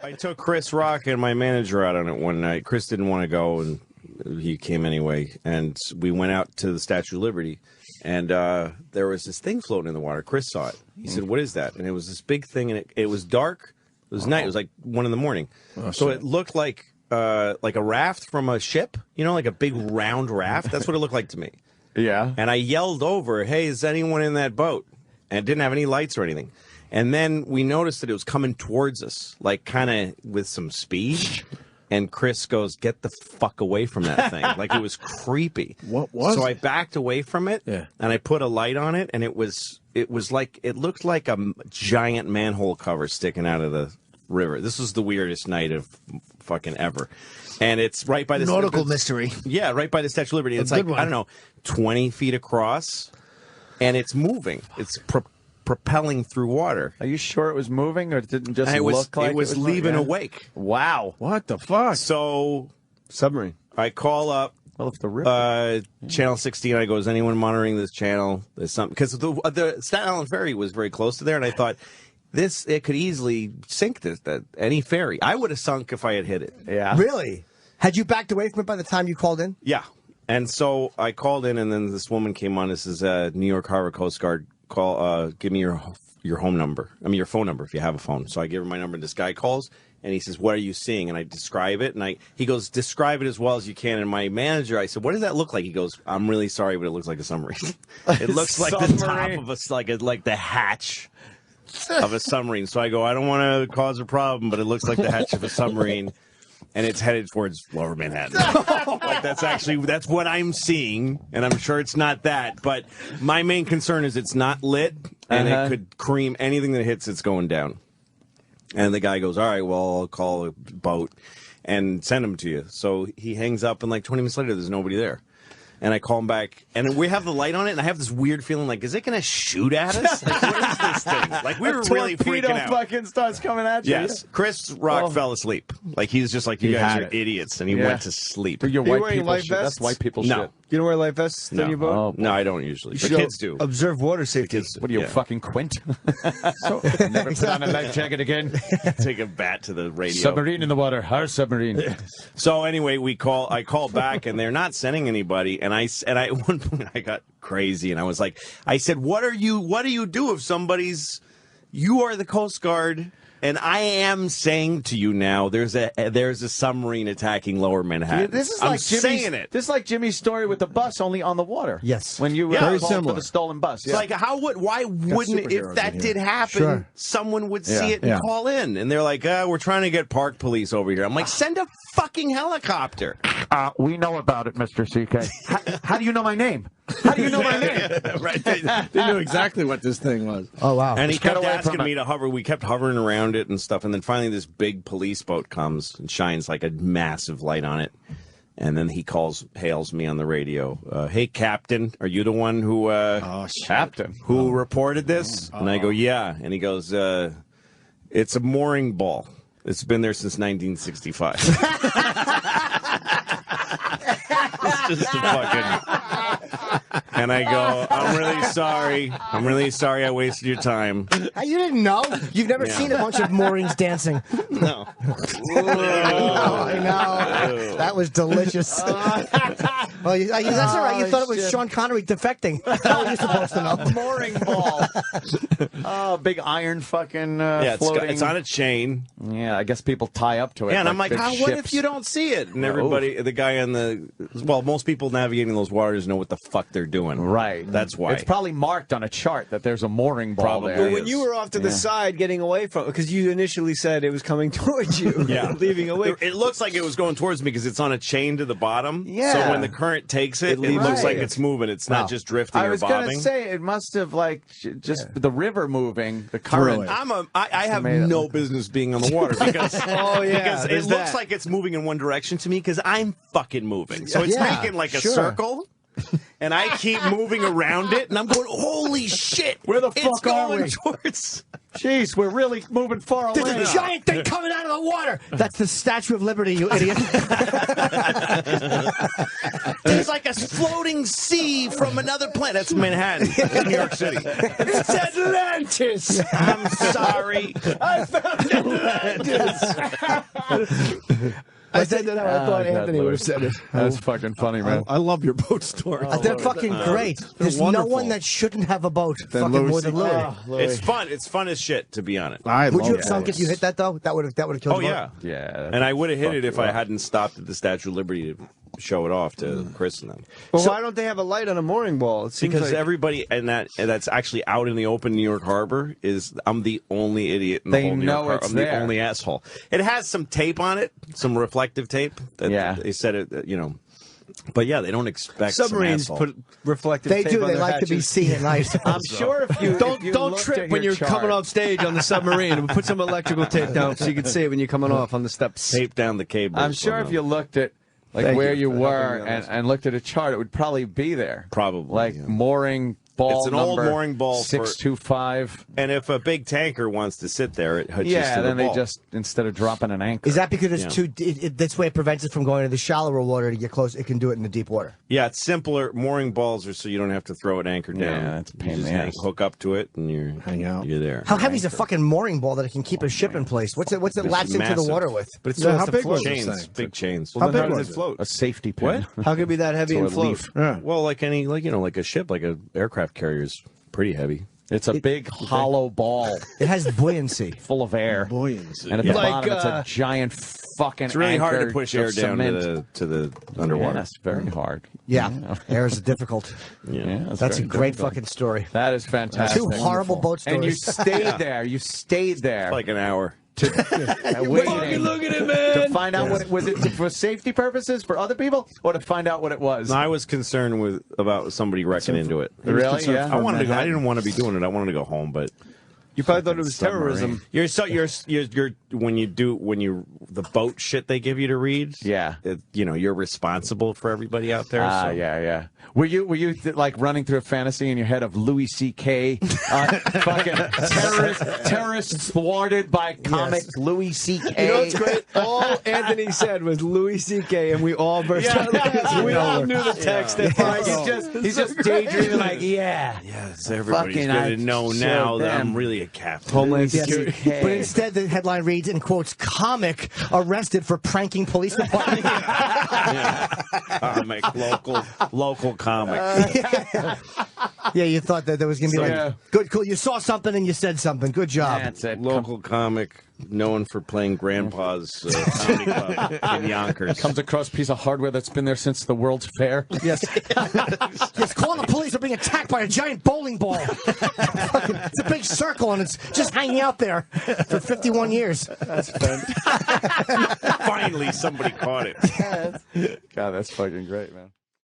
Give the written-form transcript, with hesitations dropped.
I took Chris Rock and my manager out on it one night. Chris didn't want to go, and he came anyway. And we went out to the Statue of Liberty, and there was this thing floating in the water. Chris saw it. He said, "What is that?" And it was this big thing, and it was dark. It was night. It was like 1 a.m. So it looked like a raft from a ship, like a big round raft. That's what it looked like to me. Yeah. And I yelled over, "Hey, is anyone in that boat?" And it didn't have any lights or anything. And then we noticed that it was coming towards us, like kind of with some speed. And Chris goes, "Get the fuck away from that thing." Like it was creepy. What was So it? I backed away from it, and I put a light on it, and it looked like a giant manhole cover sticking out of the river. This was the weirdest night of fucking ever. And it's right by the nautical mystery. Yeah, right by the Statue of Liberty. It's like, I don't know, 20 feet across, and it's moving. It's propelling through water. Are you sure it was moving, or it didn't just look like it was leaving a wake? Wow. What the fuck? So submarine. I call up Well, if the river. Channel 16. I go, "Is anyone monitoring this channel?" There's something, because the Staten Island ferry was very close to there, and I thought it could easily sink any ferry. I would have sunk if I had hit it. Yeah. Really? Had you backed away from it by the time you called in? Yeah. And so I called in, and then this woman came on. This is New York Harbor Coast Guard. Give me your home number. I mean, your phone number if you have a phone. So I give her my number, and this guy calls, and he says, "What are you seeing?" And I describe it, and he goes, "Describe it as well as you can." And my manager, I said, "What does that look like?" He goes, "I'm really sorry, but it looks like a submarine." It looks like the top of like the hatch of a submarine. So I go, "I don't want to cause a problem, but it looks like the hatch of a submarine." And it's headed towards Lower Manhattan. Like that's what I'm seeing, and I'm sure it's not that. But my main concern is it's not lit, and it could cream anything that hits. It's going down. And the guy goes, "All right, well, I'll call a boat and send him to you." So he hangs up, and like 20 minutes later, there's nobody there. And I call him back, and we have the light on it, and I have this weird feeling like, is it going to shoot at us? Like, what is this thing? Like, we were really freaking out. Fucking starts coming at you. Yes. Chris Rock fell asleep. Like, he's just like, you guys are idiots, and he went to sleep. You're wearing white people life shit. vests? That's white people No. shit. You don't wear life vests on your boat? No, I don't usually. You The kids do. Observe water safety. What are you, fucking Quint? Never put on a life jacket again. Take a bat to the radio. Submarine in the water. Our submarine. So anyway, I call back, and they're not sending anybody. And at one point I got crazy, and I said, what do you do if you are the Coast Guard? And I am saying to you now, there's a submarine attacking Lower Manhattan. This is I'm saying it. This is like Jimmy's story with the bus, only on the water. Yes. When you very called similar. for the stolen bus. It's like, why wouldn't, if that did happen, someone would see it and call in? And they're like, we're trying to get park police over here. I'm like, send a fucking helicopter. We know about it, Mr. CK. How do you know my name? How do you know my name? Right. They knew exactly what this thing was. Oh, wow. And he kept asking me to hover. We kept hovering around it and stuff. And then finally this big police boat comes and shines like a massive light on it. And then he hails me on the radio. "Hey, Captain, are you the one who who reported this?" And I go, "Yeah." And he goes, "It's a mooring ball. It's been there since 1965. It's just a fucking... And I go, "I'm really sorry. I'm really sorry I wasted your time." You didn't know? You've never seen a bunch of moorings dancing. No. I know. That was delicious. Well, that's all right. You thought it was Sean Connery defecting. How are you supposed to know? Mooring ball. Big iron fucking floating. It's on a chain. Yeah, I guess people tie up to it. Yeah, and I'm like, big what ships. if you don't see it? And everybody, the guy most people navigating those waters know what the fuck they're doing. Right. That's why. It's probably marked on a chart that there's a mooring ball Probably. there. But when you were off to the side getting away from it, because you initially said it was coming towards you, leaving away. It looks like it was going towards me because it's on a chain to the bottom. Yeah. So when the current takes it looks like it's moving. It's not just drifting I or was bobbing. going to say, it must have, just the river moving, the current. I have no business being on the water because, because it looks like it's moving in one direction to me because I'm fucking moving. So it's making like a circle. and I keep moving around it, and I'm going, holy shit! Where the it's fuck are going we? towards. Jeez, we're really moving far away. There's a giant thing coming out of the water. That's the Statue of Liberty, you idiot. There's like a floating sea from another planet. That's Manhattan. That's New York City. It's Atlantis. I'm sorry. I found Atlantis. I said that how I thought Anthony would have said it. That's fucking funny, man. I love your boat story. They're fucking great. There's no wonderful. one that shouldn't have a boat Then fucking Louis more than Louis. C.K. It's fun. It's fun as shit, to be honest. Would you have sunk if you hit that, though? That would have killed Oh, you. yeah. Yeah. And I would have hit it if I hadn't stopped at the Statue of Liberty to show it off to Chris and them. Well, why don't they have a light on a mooring ball? It seems Because like everybody and that's actually out in the open New York Harbor I'm the only idiot in the They whole New know York Harbor. it's I'm there. the only asshole. It has some tape on it, some reflective tape. That They said it, you know. But yeah, they don't expect submarines some put reflective They tape do. on They their like to be hatches. seen at night. I'm sure if you Don't don't trip when you're coming off stage on the submarine. We'll put some electrical tape down so you can see it when you're coming off on the steps. tape down the cable. I'm sure if you looked at Thank where you you for were helping me on this. and looked at a chart, it would probably be there. Probably, Like yeah. mooring ball It's an old number mooring ball for- 625. And if a big tanker wants to sit there, it hitches Yeah, to the then they ball. just, instead of dropping an anchor. Is that because it's too? This way it prevents it from going to the shallower water to get close. It can do it in the deep water. Yeah, it's simpler. Mooring balls are so you don't have to throw an anchor down. Yeah, that's a pain You in just the ass. hook up to it and you're Hang out. You're there. How heavy is a fucking mooring ball that it can keep a ship in place? What's it It's latched into the massive. water with? But it's Yeah, supposed how to big float. was it? Chains, thing? big chains. How big How was does it? it float? a safety pin? How could it be that heavy So and a float? leaf. Yeah. Well, like any, like a ship, like a aircraft carrier is pretty heavy. It's a big hollow ball It has buoyancy. full of air. Buoyancy. And at the Like, bottom, it's a giant fucking It's really hard to anchor push of air down cement. to the underwater. Yes, very hard. Yeah, air is difficult. Yeah, That's a very great difficult. fucking story. That is fantastic. Two horrible boat stories. And you stayed there. You stayed there. Like an hour. Waiting Look at it, man. to find out what it was. It for safety purposes for other people, or to find out what it was. No, I was concerned about somebody wrecking into it. Really? Yeah. I wanted to go. I didn't want to be doing it. I wanted to go home, but You probably thought it was terrorism. you're when the boat shit they give you to read. Yeah. You're responsible for everybody out there. Ah, so. yeah. Were you like running through a fantasy in your head of Louis C.K. Fucking terrorists thwarted by comic Louis C.K. You know what's great? All Anthony said was Louis C.K. and we all burst out laughing. We all knew the text. He's just daydreaming like, yeah. Yes, everybody's Fucking, going I to know showed now that them. I'm really a captain. Homeland Yes. Security. But instead, the headline reads, in quotes, comic arrested for pranking police department. Comic, local comic. Yeah, you thought that there was going to be Yeah. good, cool. You saw something and you said something. Good job. That's it. Local comic, known for playing Grandpa's comedy club in Yonkers. Comes across a piece of hardware that's been there since the World's Fair. Yes. Yes, call the police. We're being attacked by a giant bowling ball. It's a big circle and it's just hanging out there for 51 years. Finally, somebody caught it. God, that's fucking great, man.